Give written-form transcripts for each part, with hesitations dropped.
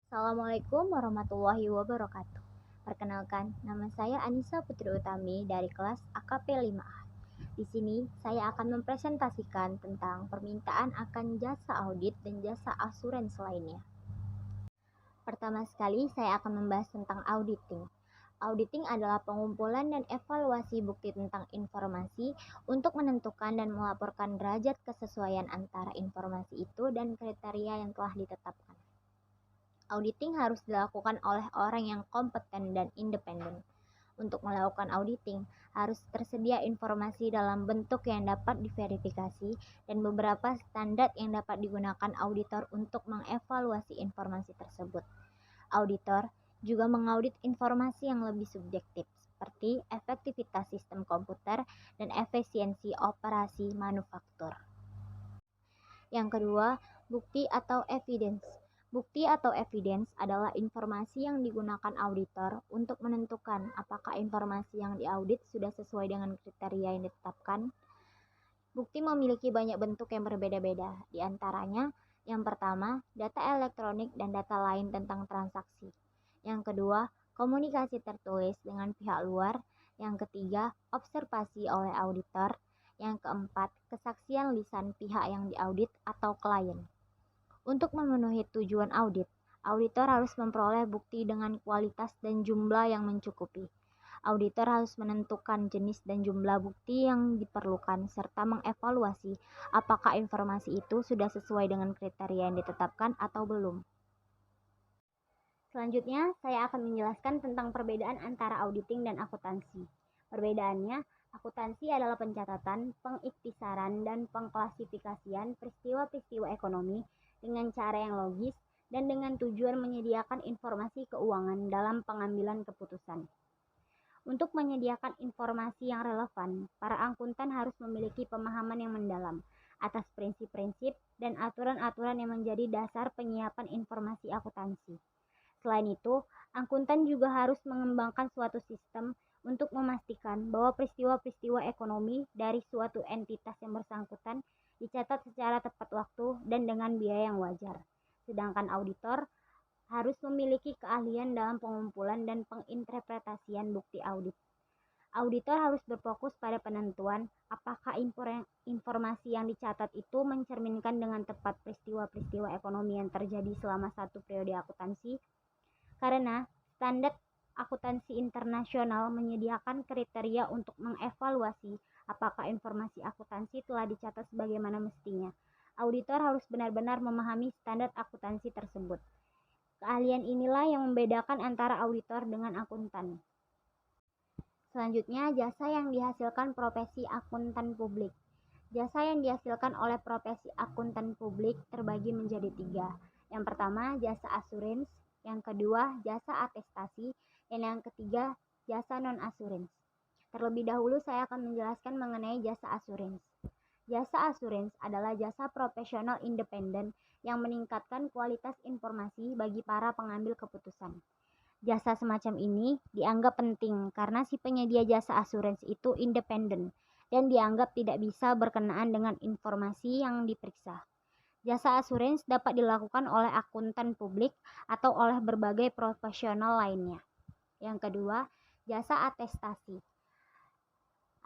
Assalamualaikum warahmatullahi wabarakatuh. Perkenalkan, nama saya Anissa Putri Utami dari kelas AKP 5A. Di sini saya akan mempresentasikan tentang permintaan akan jasa audit dan jasa asuransi lainnya. Pertama sekali, saya akan membahas tentang auditing. Auditing adalah pengumpulan dan evaluasi bukti tentang informasi untuk menentukan dan melaporkan derajat kesesuaian antara informasi itu dan kriteria yang telah ditetapkan. Auditing harus dilakukan oleh orang yang kompeten dan independen. Untuk melakukan auditing, harus tersedia informasi dalam bentuk yang dapat diverifikasi dan beberapa standar yang dapat digunakan auditor untuk mengevaluasi informasi tersebut. Auditor juga mengaudit informasi yang lebih subjektif, seperti efektivitas sistem komputer dan efisiensi operasi manufaktur. Yang kedua, bukti atau evidence. Bukti atau evidence adalah informasi yang digunakan auditor untuk menentukan apakah informasi yang diaudit sudah sesuai dengan kriteria yang ditetapkan. Bukti memiliki banyak bentuk yang berbeda-beda, di antaranya yang pertama, data elektronik dan data lain tentang transaksi. Yang kedua, komunikasi tertulis dengan pihak luar. Yang ketiga, observasi oleh auditor. Yang keempat, kesaksian lisan pihak yang diaudit atau klien. Untuk memenuhi tujuan audit, auditor harus memperoleh bukti dengan kualitas dan jumlah yang mencukupi. Auditor harus menentukan jenis dan jumlah bukti yang diperlukan serta mengevaluasi apakah informasi itu sudah sesuai dengan kriteria yang ditetapkan atau belum. Selanjutnya, saya akan menjelaskan tentang perbedaan antara auditing dan akuntansi. Perbedaannya, akuntansi adalah pencatatan, pengiktisaran, dan pengklasifikasian peristiwa-peristiwa ekonomi dengan cara yang logis dan dengan tujuan menyediakan informasi keuangan dalam pengambilan keputusan. Untuk menyediakan informasi yang relevan, para akuntan harus memiliki pemahaman yang mendalam atas prinsip-prinsip dan aturan-aturan yang menjadi dasar penyiapan informasi akuntansi. Selain itu, akuntan juga harus mengembangkan suatu sistem untuk memastikan bahwa peristiwa-peristiwa ekonomi dari suatu entitas yang bersangkutan dicatat secara tepat waktu dan dengan biaya yang wajar. Sedangkan auditor harus memiliki keahlian dalam pengumpulan dan penginterpretasian bukti audit. Auditor harus berfokus pada penentuan apakah informasi yang dicatat itu mencerminkan dengan tepat peristiwa-peristiwa ekonomi yang terjadi selama satu periode akuntansi, karena standar akuntansi internasional menyediakan kriteria untuk mengevaluasi apakah informasi akuntansi telah dicatat sebagaimana mestinya. Auditor harus benar-benar memahami standar akuntansi tersebut. Keahlian inilah yang membedakan antara auditor dengan akuntan. Selanjutnya, jasa yang dihasilkan profesi akuntan publik. Jasa yang dihasilkan oleh profesi akuntan publik terbagi menjadi 3. Yang pertama, jasa asuransi. Yang kedua, jasa atestasi. Dan yang ketiga, jasa non-asuransi. Terlebih dahulu saya akan menjelaskan mengenai jasa asuransi. Jasa asuransi adalah jasa profesional independen yang meningkatkan kualitas informasi bagi para pengambil keputusan. Jasa semacam ini dianggap penting karena si penyedia jasa asuransi itu independen dan dianggap tidak bisa berkenaan dengan informasi yang diperiksa. Jasa asuransi dapat dilakukan oleh akuntan publik atau oleh berbagai profesional lainnya. Yang kedua, jasa atestasi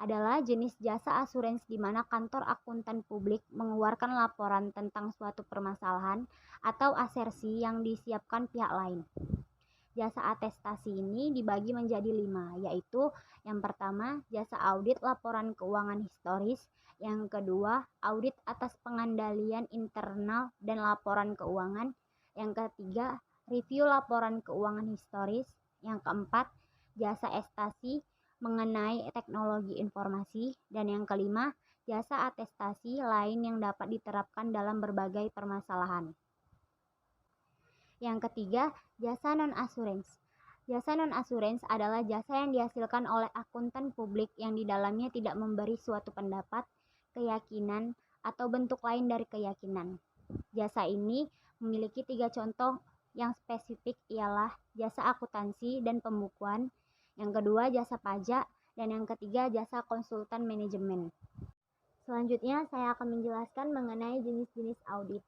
adalah jenis jasa asuransi di mana kantor akuntan publik mengeluarkan laporan tentang suatu permasalahan atau asersi yang disiapkan pihak lain. Jasa atestasi ini dibagi menjadi 5, yaitu yang pertama, jasa audit laporan keuangan historis. Yang kedua, audit atas pengandalian internal dan laporan keuangan. Yang ketiga, review laporan keuangan historis. Yang keempat, jasa estasi mengenai teknologi informasi. Dan yang kelima, jasa atestasi lain yang dapat diterapkan dalam berbagai permasalahan. Yang ketiga, jasa non-asuransi. Jasa non-asuransi adalah jasa yang dihasilkan oleh akuntan publik yang di dalamnya tidak memberi suatu pendapat, keyakinan, atau bentuk lain dari keyakinan. Jasa ini memiliki 3 contoh yang spesifik, ialah jasa akuntansi dan pembukuan, yang kedua jasa pajak, dan yang ketiga jasa konsultan manajemen. Selanjutnya saya akan menjelaskan mengenai jenis-jenis audit.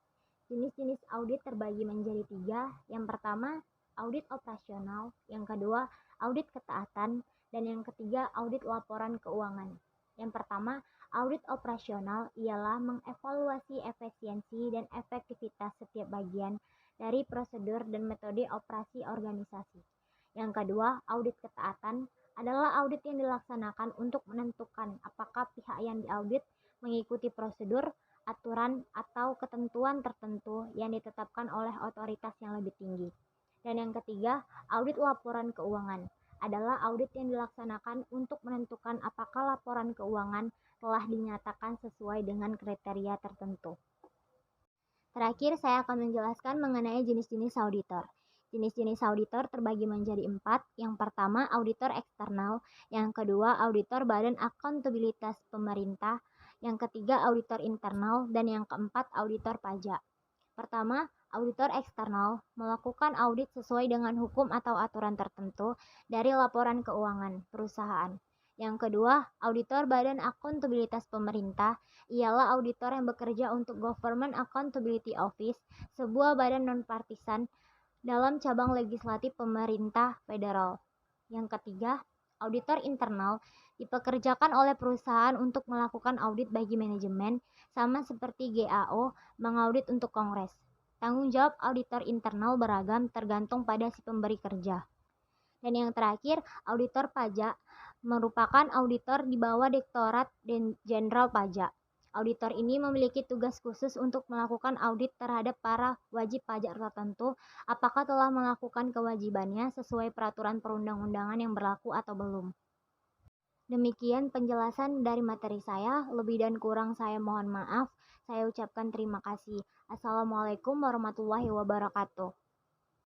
Jenis-jenis audit terbagi menjadi tiga. Yang pertama, audit operasional. Yang kedua, audit ketaatan. Dan yang ketiga, audit laporan keuangan. Yang pertama, audit operasional ialah mengevaluasi efisiensi dan efektivitas setiap bagian dari prosedur dan metode operasi organisasi. Yang kedua, audit ketaatan adalah audit yang dilaksanakan untuk menentukan apakah pihak yang diaudit mengikuti prosedur, aturan, atau ketentuan tertentu yang ditetapkan oleh otoritas yang lebih tinggi. Dan yang ketiga, audit laporan keuangan adalah audit yang dilaksanakan untuk menentukan apakah laporan keuangan telah dinyatakan sesuai dengan kriteria tertentu. Terakhir, saya akan menjelaskan mengenai jenis-jenis auditor. Jenis-jenis auditor terbagi menjadi 4. Yang pertama, auditor eksternal. Yang kedua, auditor Badan Akuntabilitas Pemerintah. Yang ketiga, auditor internal. Dan yang keempat, auditor pajak. Pertama, auditor eksternal melakukan audit sesuai dengan hukum atau aturan tertentu dari laporan keuangan perusahaan. Yang kedua, auditor Badan Akuntabilitas Pemerintah ialah auditor yang bekerja untuk Government Accountability Office, sebuah badan non-partisan dalam cabang legislatif pemerintah federal. Yang ketiga, auditor internal dipekerjakan oleh perusahaan untuk melakukan audit bagi manajemen, sama seperti GAO mengaudit untuk Kongres. Tanggung jawab auditor internal beragam tergantung pada si pemberi kerja. Dan yang terakhir, auditor pajak merupakan auditor di bawah Direktorat Jenderal Pajak. Auditor ini memiliki tugas khusus untuk melakukan audit terhadap para wajib pajak tertentu, apakah telah melakukan kewajibannya sesuai peraturan perundang-undangan yang berlaku atau belum. Demikian penjelasan dari materi saya, lebih dan kurang saya mohon maaf. Saya ucapkan terima kasih. Assalamualaikum warahmatullahi wabarakatuh.